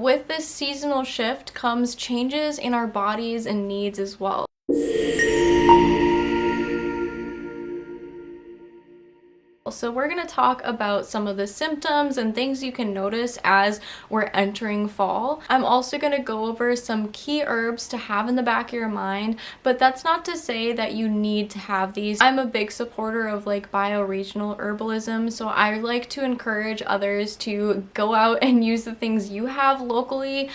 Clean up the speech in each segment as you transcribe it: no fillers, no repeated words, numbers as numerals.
with this seasonal shift comes changes in our bodies and needs as well. So we're going to talk about some of the symptoms and things you can notice as we're entering fall. I'm also going to go over some key herbs to have in the back of your mind, but that's not to say that you need to have these. I'm a big supporter of like bioregional herbalism, so I like to encourage others to go out and use the things you have locally,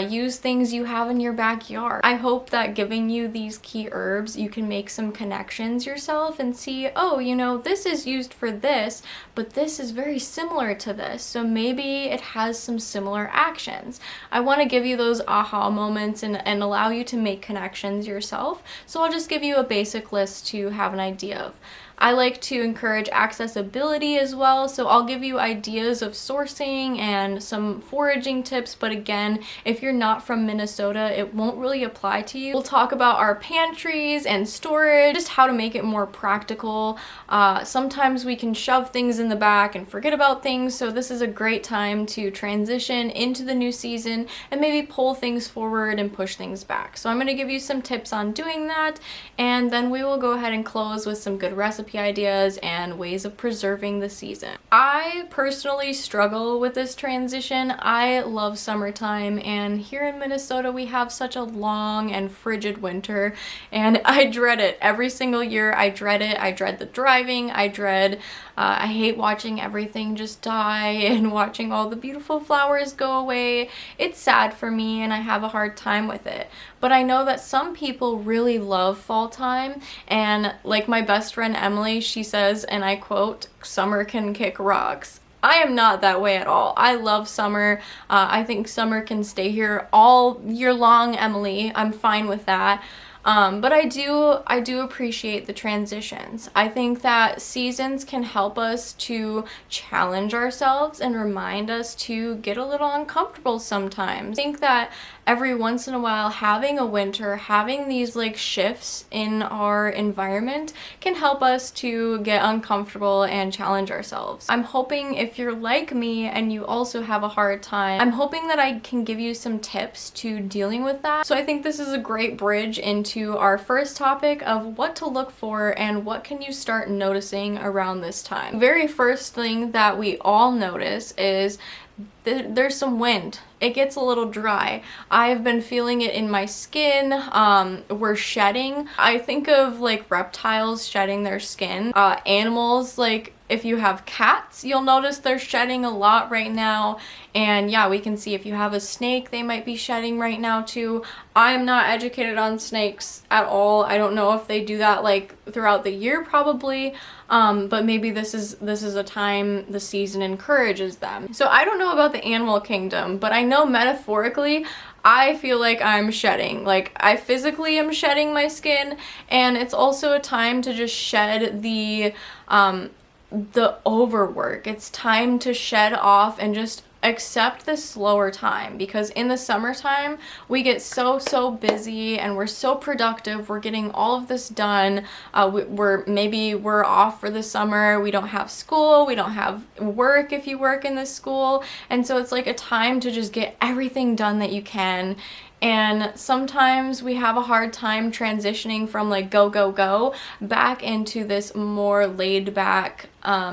use things you have in your backyard. I hope that giving you these key herbs, you can make some connections yourself and see, oh, you know, this is used for this, but this is very similar to this, so maybe it has some similar actions. I want to give you those aha moments and allow you to make connections yourself, so I'll just give you a basic list to have an idea of. I like to encourage accessibility as well, so I'll give you ideas of sourcing and some foraging tips, but again, if you're not from Minnesota, it won't really apply to you. We'll talk about our pantries and storage, just how to make it more practical. Sometimes we can shove things in the back and forget about things, so this is a great time to transition into the new season and maybe pull things forward and push things back. So I'm going to give you some tips on doing that, and then we will go ahead and close with some good recipe ideas and ways of preserving the season. I personally struggle with this transition. I love summertime, and here in Minnesota we have such a long and frigid winter, and I dread it every single year. I dread it. I dread the driving. I hate watching everything just die and watching all the beautiful flowers go away. It's sad for me and I have a hard time with it. But I know that some people really love fall time, and like my best friend Emily, she says, and I quote, "Summer can kick rocks." I am not that way at all. I love summer. I think summer can stay here all year long, Emily. I'm fine with that. But I do appreciate the transitions. I think that seasons can help us to challenge ourselves and remind us to get a little uncomfortable sometimes. I think that every once in a while, having a winter, having these like shifts in our environment can help us to get uncomfortable and challenge ourselves. I'm hoping if you're like me and you also have a hard time, I'm hoping that I can give you some tips to dealing with that. So I think this is a great bridge into our first topic of what to look for and what can you start noticing around this time. The very first thing that we all notice is there's some wind. It gets a little dry. I've been feeling it in my skin. We're shedding. I think of like reptiles shedding their skin. Animals, like if you have cats, you'll notice they're shedding a lot right now. And yeah, we can see if you have a snake, they might be shedding right now too. I'm not educated on snakes at all. I don't know if they do that like throughout the year, probably. But maybe this is a time the season encourages them. So I don't know about the animal kingdom, but I know metaphorically, I feel like I'm shedding. Like I physically am shedding my skin, and it's also a time to just shed the overwork. It's time to shed off and just accept the slower time, because in the summertime we get so busy and we're so productive. We're getting all of this done. We're off for the summer. We don't have school. We don't have work if you work in this school. And so it's like a time to just get everything done that you can. And sometimes we have a hard time transitioning from like go back into this more laid back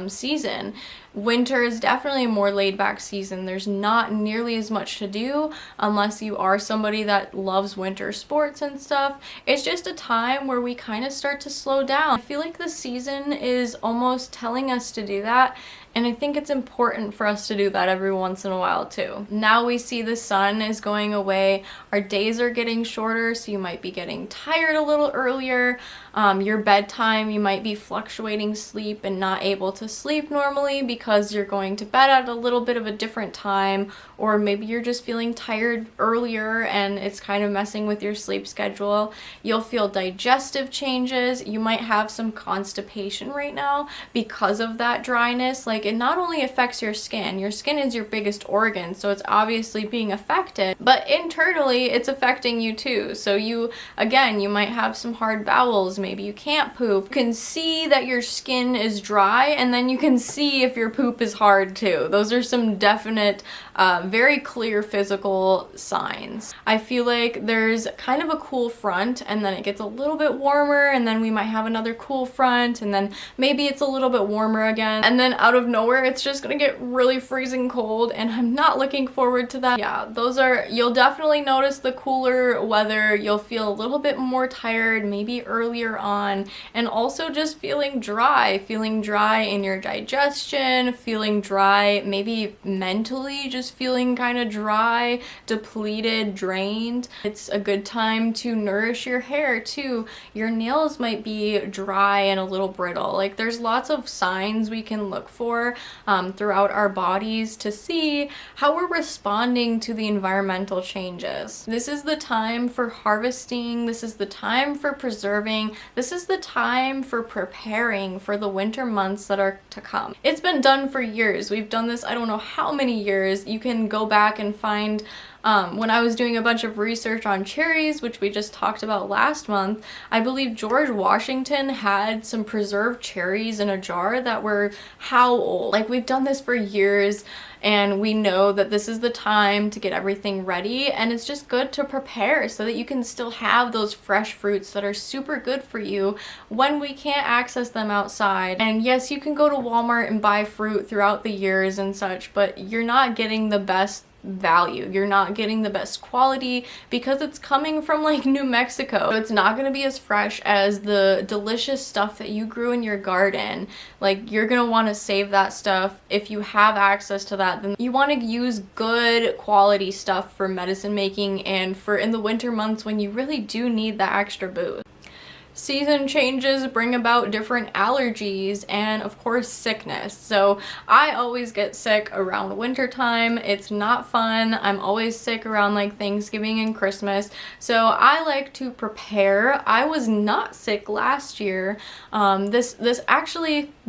season. Winter is definitely a more laid back season. There's not nearly as much to do unless you are somebody that loves winter sports and stuff. It's just a time where we kind of start to slow down. I feel like the season is almost telling us to do that, and I think it's important for us to do that every once in a while too. Now we see the sun is going away. Our days are getting shorter, so you might be getting tired a little earlier. Your bedtime, you might be fluctuating sleep and not able to sleep normally because you're going to bed at a little bit of a different time, or maybe you're just feeling tired earlier and it's kind of messing with your sleep schedule. You'll feel digestive changes. You might have some constipation right now because of that dryness. Like, it not only affects your skin is your biggest organ, so it's obviously being affected, but internally it's affecting you too. So you might have some hard bowels. Maybe you can't poop. You can see that your skin is dry, and then you can see if your poop is hard too. Those are some definite very clear physical signs. I feel like there's kind of a cool front, and then it gets a little bit warmer, and then we might have another cool front, and then maybe it's a little bit warmer again, and then out of nowhere it's just gonna get really freezing cold, and I'm not looking forward to that. Yeah, you'll definitely notice the cooler weather. You'll feel a little bit more tired maybe earlier on, and also just feeling dry in your digestion, feeling dry maybe mentally, just feeling kind of dry, depleted, drained. It's a good time to nourish your hair too. Your nails might be dry and a little brittle. Like, there's lots of signs we can look for throughout our bodies to see how we're responding to the environmental changes. This is the time for harvesting. This is the time for preserving. This is the time for preparing for the winter months that are to come. It's been done for years. We've done this I don't know how many years. You can go back and find when I was doing a bunch of research on cherries, which we just talked about last month, I believe George Washington had some preserved cherries in a jar that were how old? Like, we've done this for years, and we know that this is the time to get everything ready, and it's just good to prepare so that you can still have those fresh fruits that are super good for you when we can't access them outside. And yes, you can go to Walmart and buy fruit throughout the years and such, but you're not getting the best value. You're not getting the best quality because it's coming from like New Mexico. So it's not going to be as fresh as the delicious stuff that you grew in your garden. Like, you're going to want to save that stuff. If you have access to that, then you want to use good quality stuff for medicine making and for in the winter months when you really do need that extra boost. Season changes bring about different allergies and of course sickness. So I always get sick around winter time. It's not fun. I'm always sick around like Thanksgiving and Christmas. So I like to prepare. I was not sick last year.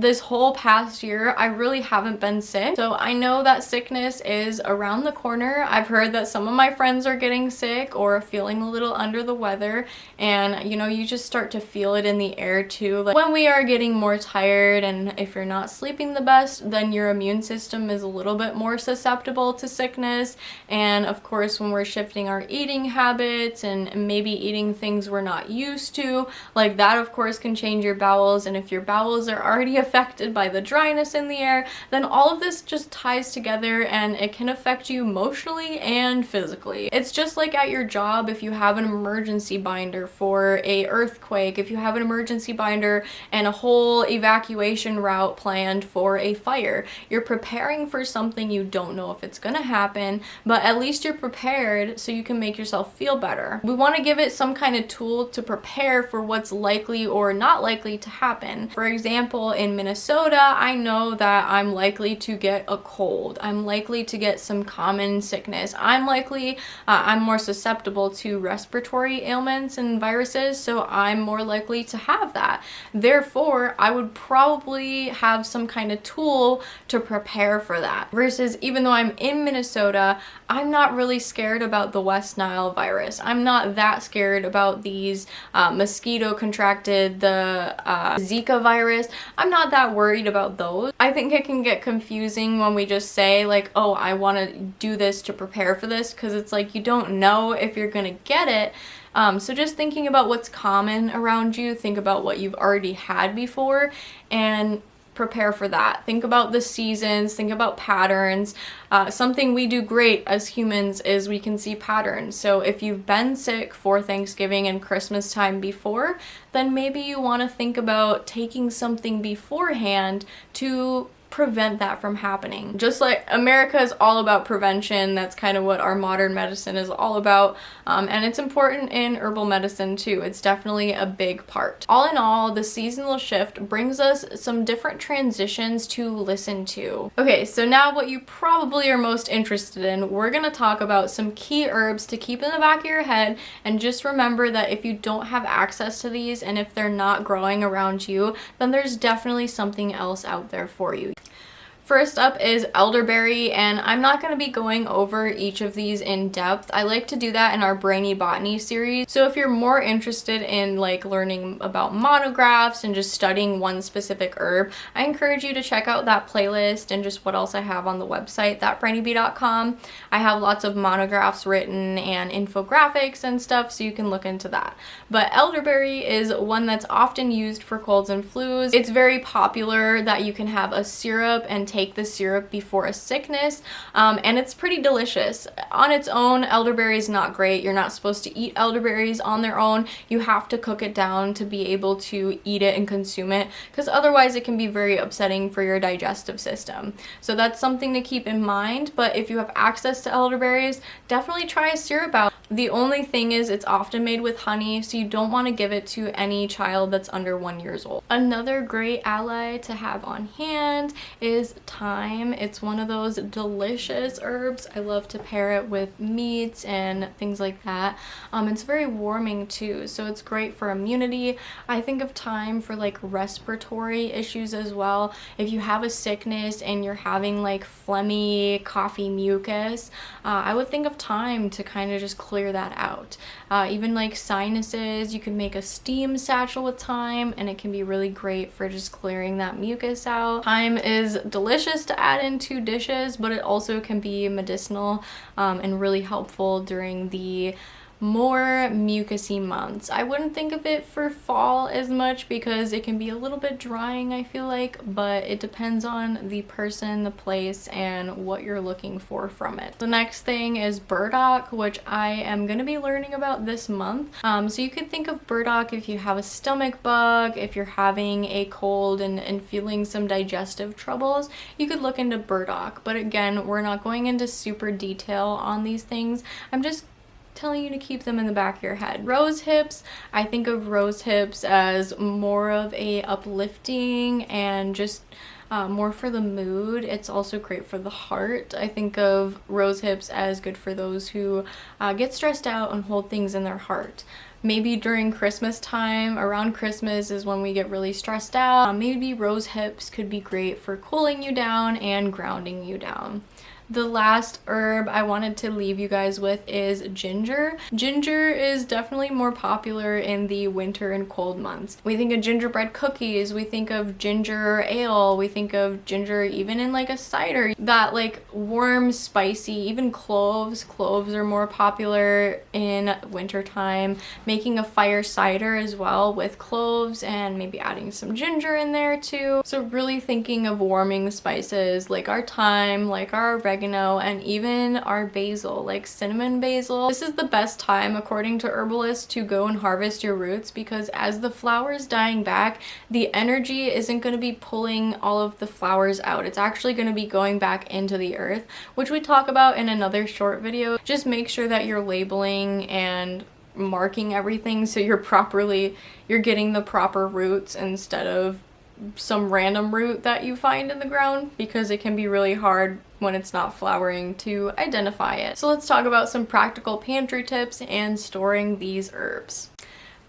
This whole past year, I really haven't been sick. So I know that sickness is around the corner. I've heard that some of my friends are getting sick or feeling a little under the weather, and you just start to feel it in the air too. Like, when we are getting more tired, and if you're not sleeping the best, then your immune system is a little bit more susceptible to sickness. And of course, when we're shifting our eating habits and maybe eating things we're not used to, like that of course can change your bowels. And if your bowels are already affected by the dryness in the air, then all of this just ties together and it can affect you emotionally and physically. It's just like at your job. If you have an emergency binder for a earthquake, if you have an emergency binder and a whole evacuation route planned for a fire, you're preparing for something. You don't know if it's gonna happen, but at least you're prepared so you can make yourself feel better. We want to give it some kind of tool to prepare for what's likely or not likely to happen. For example, in Minnesota, I know that I'm likely to get a cold. I'm likely to get some common sickness. I'm more susceptible to respiratory ailments and viruses, so I'm more likely to have that. Therefore, I would probably have some kind of tool to prepare for that. Versus, even though I'm in Minnesota, I'm not really scared about the West Nile virus. I'm not that scared about these mosquito contracted, the Zika virus. I'm not that worried about those. I think it can get confusing when we just say like, oh, I want to do this to prepare for this, because it's like you don't know if you're gonna get it. So just thinking about what's common around you, think about what you've already had before, and prepare for that. Think about the seasons, think about patterns. Something we do great as humans is we can see patterns. So if you've been sick for Thanksgiving and Christmas time before, then maybe you want to think about taking something beforehand to prevent that from happening. Just like America is all about prevention, that's kind of what our modern medicine is all about, and it's important in herbal medicine too. It's definitely a big part. All in all, the seasonal shift brings us some different transitions to listen to. Okay, so now what you probably are most interested in, we're gonna talk about some key herbs to keep in the back of your head, and just remember that if you don't have access to these and if they're not growing around you, then there's definitely something else out there for you. First up is elderberry, and I'm not going to be going over each of these in depth. I like to do that in our Brainy Botany series. So if you're more interested in like learning about monographs and just studying one specific herb, I encourage you to check out that playlist and just what else I have on the website, thatbrainybee.com. I have lots of monographs written and infographics and stuff, so you can look into that. But elderberry is one that's often used for colds and flus. It's very popular that you can have a syrup and take the syrup before a sickness, and it's pretty delicious. On its own, elderberry is not great. You're not supposed to eat elderberries on their own. You have to cook it down to be able to eat it and consume it, because otherwise it can be very upsetting for your digestive system. So that's something to keep in mind. But if you have access to elderberries, definitely try a syrup out. The only thing is it's often made with honey, so you don't want to give it to any child that's under 1 year old. Another great ally to have on hand is thyme. It's one of those delicious herbs. I love to pair it with meats and things like that. It's very warming too, so it's great for immunity. I think of thyme for like respiratory issues as well. If you have a sickness and you're having like phlegmy, coughy mucus, I would think of thyme to kind of just clear that out. Even like sinuses, you can make a steam satchel with thyme, and it can be really great for just clearing that mucus out. Thyme is delicious to add into dishes, but it also can be medicinal and really helpful during the more mucousy months. I wouldn't think of it for fall as much because it can be a little bit drying, I feel like, but it depends on the person, the place, and what you're looking for from it. The next thing is burdock, which I am going to be learning about this month. So you could think of burdock if you have a stomach bug, if you're having a cold and feeling some digestive troubles, you could look into burdock. But again, we're not going into super detail on these things. I'm just telling you to keep them in the back of your head. Rose hips, I think of rose hips as more of a uplifting and just more for the mood. It's also great for the heart. I think of rose hips as good for those who get stressed out and hold things in their heart. Maybe during Christmas time, around Christmas is when we get really stressed out. Maybe rose hips could be great for cooling you down and grounding you down. The last herb I wanted to leave you guys with is ginger. Ginger is definitely more popular in the winter and cold months. We think of gingerbread cookies, we think of ginger ale, we think of ginger even in like a cider. That like warm, spicy, even cloves. Cloves are more popular in wintertime. Making a fire cider as well with cloves and maybe adding some ginger in there too. So really thinking of warming spices like our thyme, like our oregano, and even our basil, like cinnamon basil. This is the best time, according to herbalists, to go and harvest your roots, because as the flower is dying back, the energy isn't going to be pulling all of the flowers out. It's actually going to be going back into the earth, which we talk about in another short video. Just make sure that you're labeling and marking everything so you're getting the proper roots instead of some random root that you find in the ground, because it can be really hard when it's not flowering to identify it. So let's talk about some practical pantry tips and storing these herbs.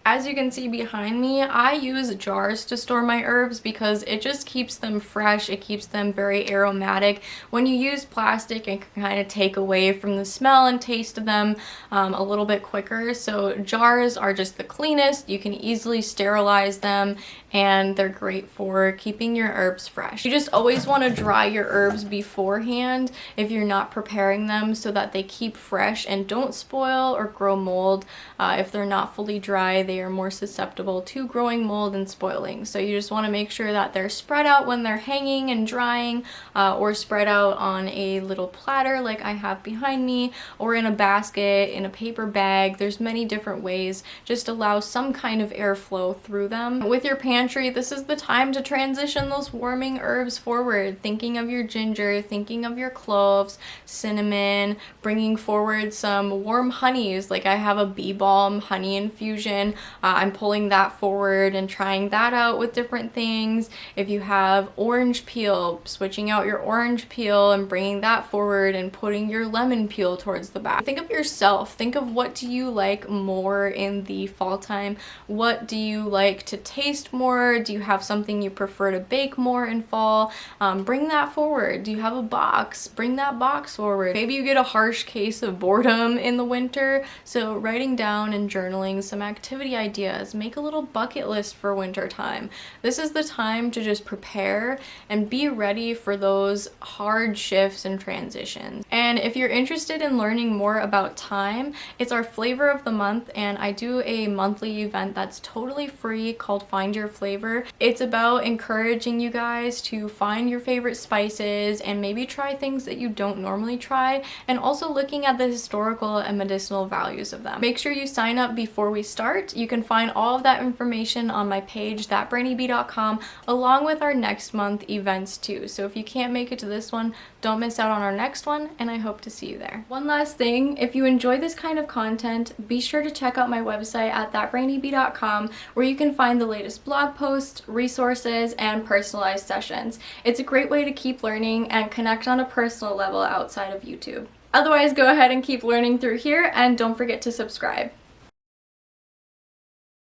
As you can see behind me, I use jars to store my herbs because it just keeps them fresh. It keeps them very aromatic. When you use plastic, it can kind of take away from the smell and taste of them a little bit quicker. So jars are just the cleanest. You can easily sterilize them, and they're great for keeping your herbs fresh. You just always want to dry your herbs beforehand if you're not preparing them, so that they keep fresh and don't spoil or grow mold. If they're not fully dry, they are more susceptible to growing mold and spoiling. So you just want to make sure that they're spread out when they're hanging and drying, or spread out on a little platter like I have behind me, or in a basket, in a paper bag. There's many different ways. Just allow some kind of airflow through them. With your pantry, this is the time to transition those warming herbs forward. Thinking of your ginger, thinking of your cloves, cinnamon, bringing forward some warm honeys. Like I have a bee balm honey infusion. I'm pulling that forward and trying that out with different things. If you have orange peel, switching out your orange peel and bringing that forward and putting your lemon peel towards the back. Think of yourself. Think of what do you like more in the fall time? What do you like to taste more? Do you have something you prefer to bake more in fall? Bring that forward. Do you have a box? Bring that box forward. Maybe you get a harsh case of boredom in the winter, so writing down and journaling some activity ideas. Make a little bucket list for winter time. This is the time to just prepare and be ready for those hard shifts and transitions. And if you're interested in learning more about thyme, it's our flavor of the month, and I do a monthly event that's totally free called Find Your Flavor. It's about encouraging you guys to find your favorite spices and maybe try things that you don't normally try, and also looking at the historical and medicinal values of them. Make sure you sign up before we start. You can find all of that information on my page, thatbrainybee.com, along with our next month events too. So if you can't make it to this one, don't miss out on our next one, and I hope to see you there. One last thing, if you enjoy this kind of content, be sure to check out my website at thatbrainybee.com, where you can find the latest blog posts, resources, and personalized sessions. It's a great way to keep learning and connect on a personal level outside of YouTube. Otherwise, go ahead and keep learning through here, and don't forget to subscribe.